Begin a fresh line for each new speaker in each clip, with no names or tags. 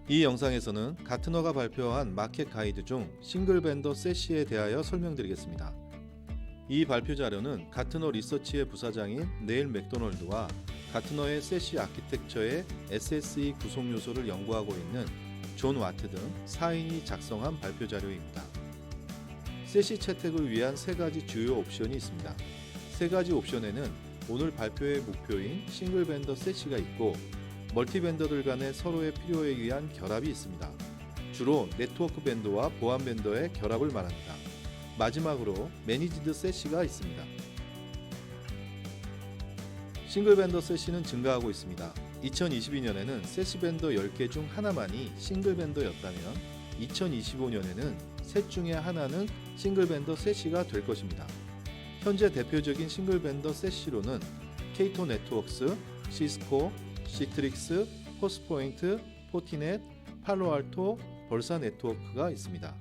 이 영상에서는 가트너가 발표한 마켓 가이드 중 싱글 벤더 세시에 대하여 설명드리겠습니다. 이 발표 자료는 가트너 리서치의 부사장인 네일 맥도널드와 가트너의 세시 아키텍처의 SSE 구성 요소를 연구하고 있는 존 와트 등 4인이 작성한 발표 자료입니다. 세시 채택을 위한 세 가지 주요 옵션이 있습니다. 세 가지 옵션에는 오늘 발표의 목표인 싱글 벤더 세시가 있고 멀티 벤더들 간의 서로의 필요에 의한 결합이 있습니다. 주로 네트워크 벤더와 보안 벤더의 결합을 말합니다. 마지막으로 매니지드 세시가 있습니다. 싱글 벤더 세시는 증가하고 있습니다. 2022년에는 세시 벤더 10개 중 하나만이 싱글 벤더였다면 2025년에는 셋 중에 하나는 싱글 벤더 세시가 될 것입니다. 현재 대표적인 싱글 벤더 세시로는 케이토 네트워크스, 시스코, 시트릭스, 포스포인트, 포티넷, 팔로알토, 벌사 네트워크가 있습니다.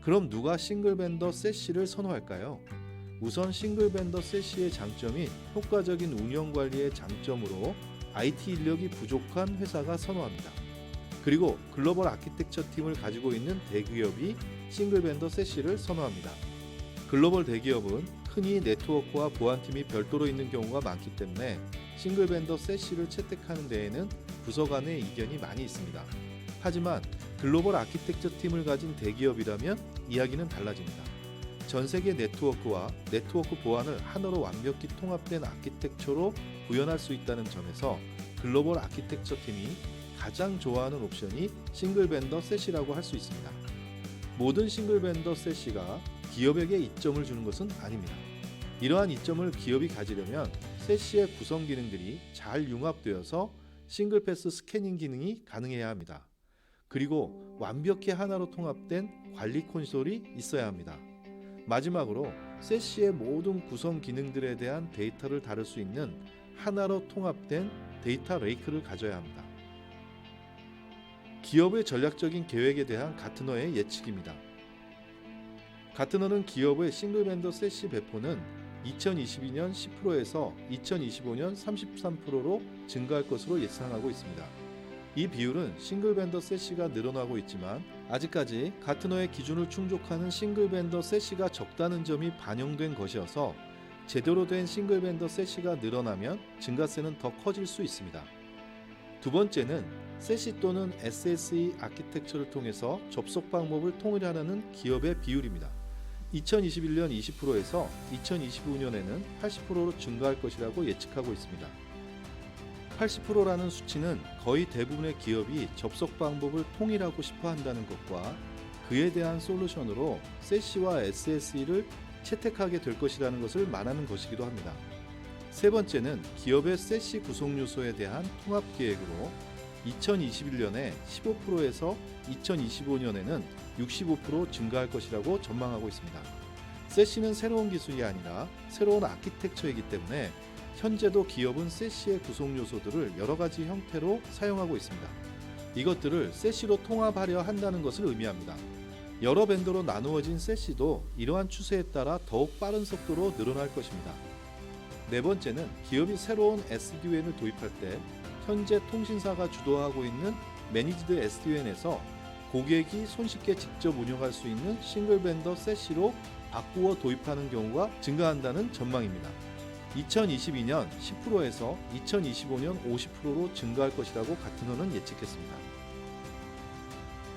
그럼 누가 싱글 벤더 세시를 선호할까요? 우선 싱글 벤더 세시의 장점인 효과적인 운영 관리의 장점으로 IT 인력이 부족한 회사가 선호합니다. 그리고 글로벌 아키텍처 팀을 가지고 있는 대기업이 싱글 벤더 세시를 선호합니다. 글로벌 대기업은 흔히 네트워크와 보안팀이 별도로 있는 경우가 많기 때문에 싱글 벤더 세시를 채택하는 데에는 부서 간의 이견이 많이 있습니다. 하지만 글로벌 아키텍처 팀을 가진 대기업이라면 이야기는 달라집니다. 전 세계 네트워크와 네트워크 보안을 하나로 완벽히 통합된 아키텍처로 구현할 수 있다는 점에서 글로벌 아키텍처 팀이 가장 좋아하는 옵션이 싱글 벤더 세시라고 할 수 있습니다. 모든 싱글 벤더 세시가 기업에게 이점을 주는 것은 아닙니다. 이러한 이점을 기업이 가지려면 세시의 구성 기능들이 잘 융합되어서 싱글 패스 스캐닝 기능이 가능해야 합니다. 그리고 완벽히 하나로 통합된 관리 콘솔이 있어야 합니다. 마지막으로 세시의 모든 구성 기능들에 대한 데이터를 다룰 수 있는 하나로 통합된 데이터 레이크를 가져야 합니다. 기업의 전략적인 계획에 대한 가트너의 예측입니다. 가트너는 기업의 싱글 벤더 세시 배포는 2022년 10%에서 2025년 33%로 증가할 것으로 예상하고 있습니다. 이 비율은 싱글 벤더 세시가 늘어나고 있지만 아직까지 가트너의 기준을 충족하는 싱글 벤더 세시가 적다는 점이 반영된 것이어서 제대로 된 싱글 벤더 세시가 늘어나면 증가세는 더 커질 수 있습니다. 두 번째는 세시 또는 SSE 아키텍처를 통해서 접속 방법을 통일하는 기업의 비율입니다. 2021년 20%에서 2025년에는 80%로 증가할 것이라고 예측하고 있습니다. 80%라는 수치는 거의 대부분의 기업이 접속 방법을 통일하고 싶어 한다는 것과 그에 대한 솔루션으로 세시와 SSE를 채택하게 될 것이라는 것을 말하는 것이기도 합니다. 세 번째는 기업의 세시 구성 요소에 대한 통합 계획으로 2021년에 15%에서 2025년에는 65% 증가할 것이라고 전망하고 있습니다. 세시는 새로운 기술이 아니라 새로운 아키텍처이기 때문에 현재도 기업은 세시의 구성 요소들을 여러 가지 형태로 사용하고 있습니다. 이것들을 세시로 통합하려 한다는 것을 의미합니다. 여러 벤더로 나누어진 세시도 이러한 추세에 따라 더욱 빠른 속도로 늘어날 것입니다. 네 번째는 기업이 새로운 SDWAN을 도입할 때 현재 통신사가 주도하고 있는 매니지드 SDWAN에서 고객이 손쉽게 직접 운영할 수 있는 싱글 벤더 세시로 바꾸어 도입하는 경우가 증가한다는 전망입니다. 2022년 10%에서 2025년 50%로 증가할 것이라고 가트너는 예측했습니다.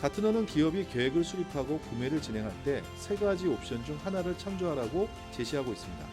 가트너는 기업이 계획을 수립하고 구매를 진행할 때 세 가지 옵션 중 하나를 창조하라고 제시하고 있습니다.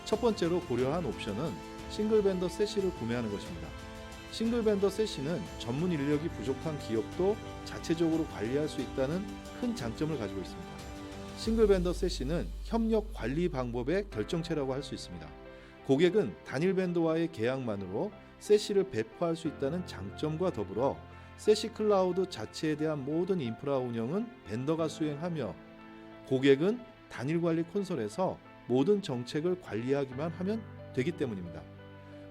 첫 번째로 고려한 옵션은 싱글 벤더 세시를 구매하는 것입니다. 싱글 벤더 세시는 전문 인력이 부족한 기업도 자체적으로 관리할 수 있다는 큰 장점을 가지고 있습니다. 싱글 벤더 세시는 협력 관리 방법의 결정체라고 할 수 있습니다. 고객은 단일 벤더와의 계약만으로 세시를 배포할 수 있다는 장점과 더불어 세시 클라우드 자체에 대한 모든 인프라 운영은 벤더가 수행하며 고객은 단일 관리 콘솔에서 모든 정책을 관리하기만 하면 되기 때문입니다.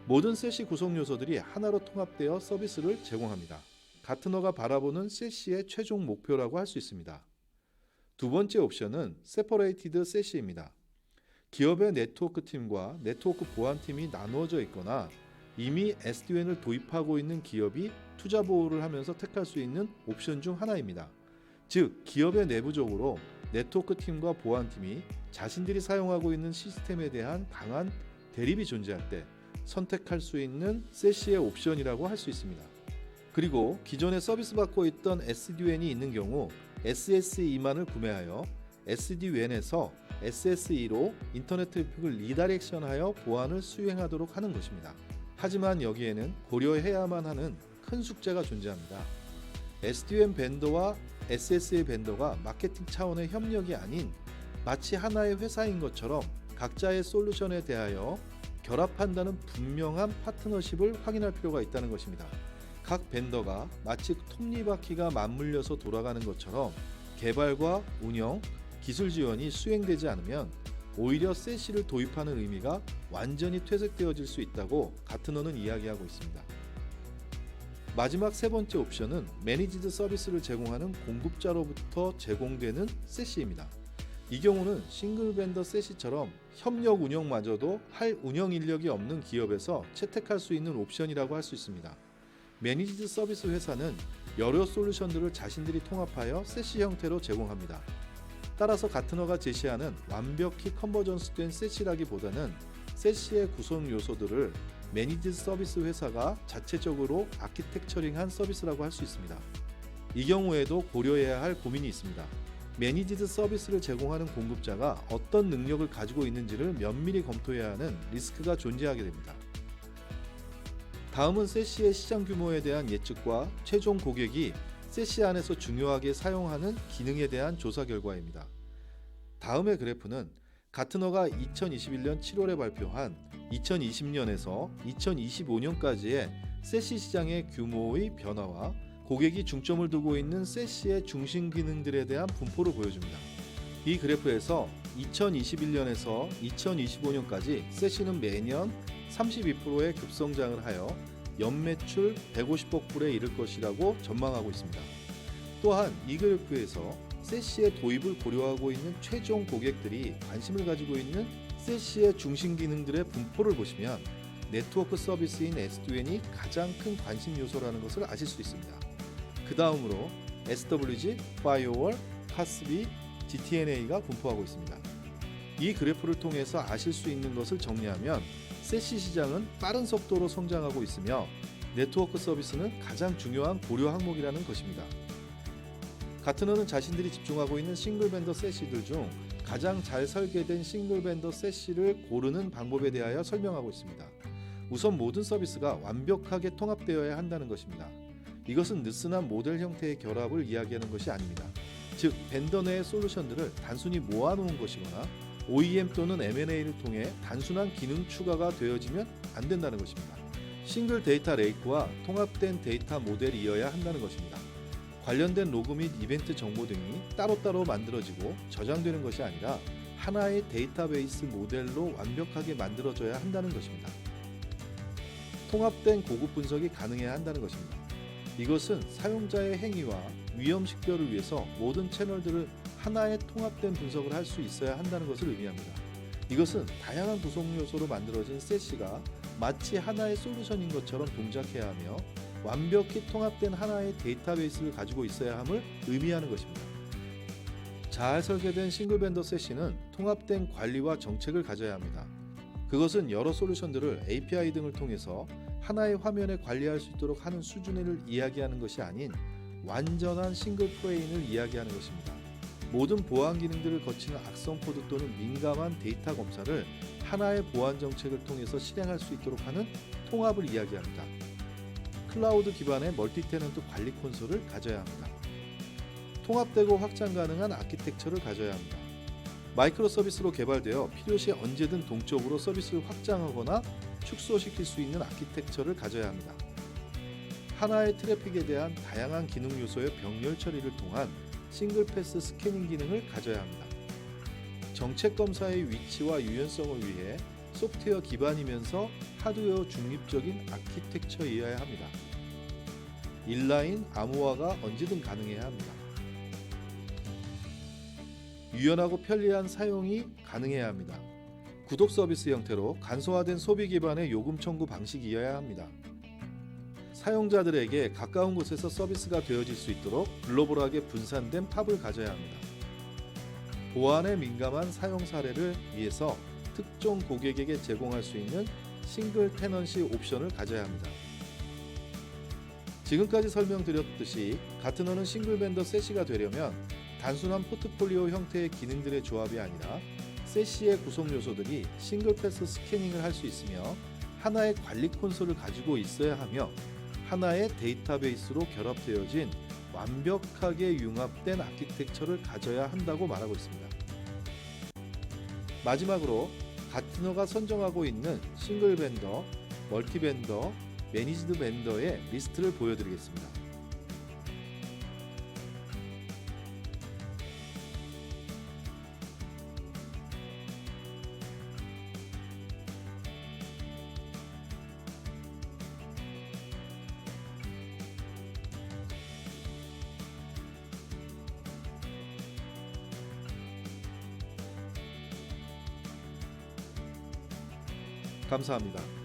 모든 세시 구성 요소들이 하나로 통합되어 서비스를 제공합니다. 가트너가 바라보는 세시의 최종 목표라고 할 수 있습니다. 두 번째 옵션은 세퍼레이티드 세시입니다. 기업의 네트워크 팀과 네트워크 보안 팀이 나누어져 있거나 이미 SDWAN을 도입하고 있는 기업이 투자 보호를 하면서 택할 수 있는 옵션 중 하나입니다. 즉, 기업의 내부적으로 네트워크 팀과 보안팀이 자신들이 사용하고 있는 시스템에 대한 강한 대립이 존재할 때 선택할 수 있는 세시의 옵션이라고 할 수 있습니다. 그리고 기존에 서비스 받고 있던 SDWAN이 있는 경우 SSE만을 구매하여 SD-WAN에서 SSE로 인터넷 트래픽을 리다이렉션하여 보안을 수행하도록 하는 것입니다. 하지만 여기에는 고려해야만 하는 큰 숙제가 존재합니다. SD-WAN 벤더와 SSE 벤더가 마케팅 차원의 협력이 아닌 마치 하나의 회사인 것처럼 각자의 솔루션에 대하여 결합한다는 분명한 파트너십을 확인할 필요가 있다는 것입니다. 각 벤더가 마치 톱니바퀴가 맞물려서 돌아가는 것처럼 개발과 운영, 기술 지원이 수행되지 않으면 오히려 세시를 도입하는 의미가 완전히 퇴색되어질 수 있다고 가트너는 이야기하고 있습니다. 마지막 세 번째 옵션은 매니지드 서비스를 제공하는 공급자로부터 제공되는 세시입니다. 이 경우는 싱글 벤더 세시처럼 협력 운영마저도 할 운영 인력이 없는 기업에서 채택할 수 있는 옵션이라고 할 수 있습니다. 매니지드 서비스 회사는 여러 솔루션들을 자신들이 통합하여 세시 형태로 제공합니다. 따라서 가트너가 제시하는 완벽히 컨버전스된 세시라기보다는 세시의 구성 요소들을 매니지드 서비스 회사가 자체적으로 아키텍처링한 서비스라고 할 수 있습니다. 이 경우에도 고려해야 할 고민이 있습니다. 매니지드 서비스를 제공하는 공급자가 어떤 능력을 가지고 있는지를 면밀히 검토해야 하는 리스크가 존재하게 됩니다. 다음은 세시의 시장 규모에 대한 예측과 최종 고객이 세시 안에서 중요하게 사용하는 기능에 대한 조사 결과입니다. 다음의 그래프는 가트너가 2021년 7월에 발표한 2020년에서 2025년까지의 세시 시장의 규모의 변화와 고객이 중점을 두고 있는 세시의 중심 기능들에 대한 분포를 보여줍니다. 이 그래프에서 2021년에서 2025년까지 세시는 매년 32%의 급성장을 하여 연매출 150억 불에 이를 것이라고 전망하고 있습니다. 또한 이 그래프에서 세시의 도입을 고려하고 있는 최종 고객들이 관심을 가지고 있는 세시의 중심 기능들의 분포를 보시면 네트워크 서비스인 SD-WAN이 가장 큰 관심 요소라는 것을 아실 수 있습니다. 그 다음으로 SWG, Firewall, CASB, GTNA가 분포하고 있습니다. 이 그래프를 통해서 아실 수 있는 것을 정리하면 세시 시장은 빠른 속도로 성장하고 있으며 네트워크 서비스는 가장 중요한 고려 항목이라는 것입니다. 가트너는 자신들이 집중하고 있는 싱글 벤더 세시들 중 가장 잘 설계된 싱글 벤더 세시를 고르는 방법에 대하여 설명하고 있습니다. 우선 모든 서비스가 완벽하게 통합되어야 한다는 것입니다. 이것은 느슨한 모델 형태의 결합을 이야기하는 것이 아닙니다. 즉, 벤더 내의 솔루션들을 단순히 모아놓은 것이거나 OEM 또는 M&A를 통해 단순한 기능 추가가 되어지면 안 된다는 것입니다. 싱글 데이터 레이크와 통합된 데이터 모델이어야 한다는 것입니다. 관련된 로그 및 이벤트 정보 등이 따로따로 만들어지고 저장되는 것이 아니라 하나의 데이터베이스 모델로 완벽하게 만들어져야 한다는 것입니다. 통합된 고급 분석이 가능해야 한다는 것입니다. 이것은 사용자의 행위와 위험 식별을 위해서 모든 채널들을 하나의 통합된 분석을 할 수 있어야 한다는 것을 의미합니다. 이것은 다양한 구성 요소로 만들어진 세시가 마치 하나의 솔루션인 것처럼 동작해야 하며 완벽히 통합된 하나의 데이터베이스를 가지고 있어야 함을 의미하는 것입니다. 잘 설계된 싱글 벤더 세시는 통합된 관리와 정책을 가져야 합니다. 그것은 여러 솔루션들을 API 등을 통해서 하나의 화면에 관리할 수 있도록 하는 수준을 이야기하는 것이 아닌 완전한 싱글 플레인을 이야기하는 것입니다. 모든 보안 기능들을 거치는 악성 코드 또는 민감한 데이터 검사를 하나의 보안 정책을 통해서 실행할 수 있도록 하는 통합을 이야기합니다. 클라우드 기반의 멀티 테넌트 관리 콘솔을 가져야 합니다. 통합되고 확장 가능한 아키텍처를 가져야 합니다. 마이크로 서비스로 개발되어 필요시 언제든 동적으로 서비스를 확장하거나 축소시킬 수 있는 아키텍처를 가져야 합니다. 하나의 트래픽에 대한 다양한 기능 요소의 병렬 처리를 통한 싱글 패스 스캐닝 기능을 가져야 합니다. 정책 검사의 위치와 유연성을 위해 소프트웨어 기반이면서 하드웨어 중립적인 아키텍처이어야 합니다. 인라인 암호화가 언제든 가능해야 합니다. 유연하고 편리한 사용이 가능해야 합니다. 구독 서비스 형태로 간소화된 소비 기반의 요금 청구 방식이어야 합니다. 사용자들에게 가까운 곳에서 서비스가 되어질 수 있도록 글로벌하게 분산된 팝을 가져야 합니다. 보안에 민감한 사용 사례를 위해서 특정 고객에게 제공할 수 있는 싱글 테넌시 옵션을 가져야 합니다. 지금까지 설명드렸듯이 가트너는 싱글 벤더 세시가 되려면 단순한 포트폴리오 형태의 기능들의 조합이 아니라 세시의 구성 요소들이 싱글 패스 스캐닝을 할 수 있으며 하나의 관리 콘솔을 가지고 있어야 하며 하나의 데이터베이스로 결합되어진 완벽하게 융합된 아키텍처를 가져야 한다고 말하고 있습니다. 마지막으로 가트너가 선정하고 있는 싱글 벤더, 멀티 벤더, 매니지드 벤더의 리스트를 보여드리겠습니다. 감사합니다.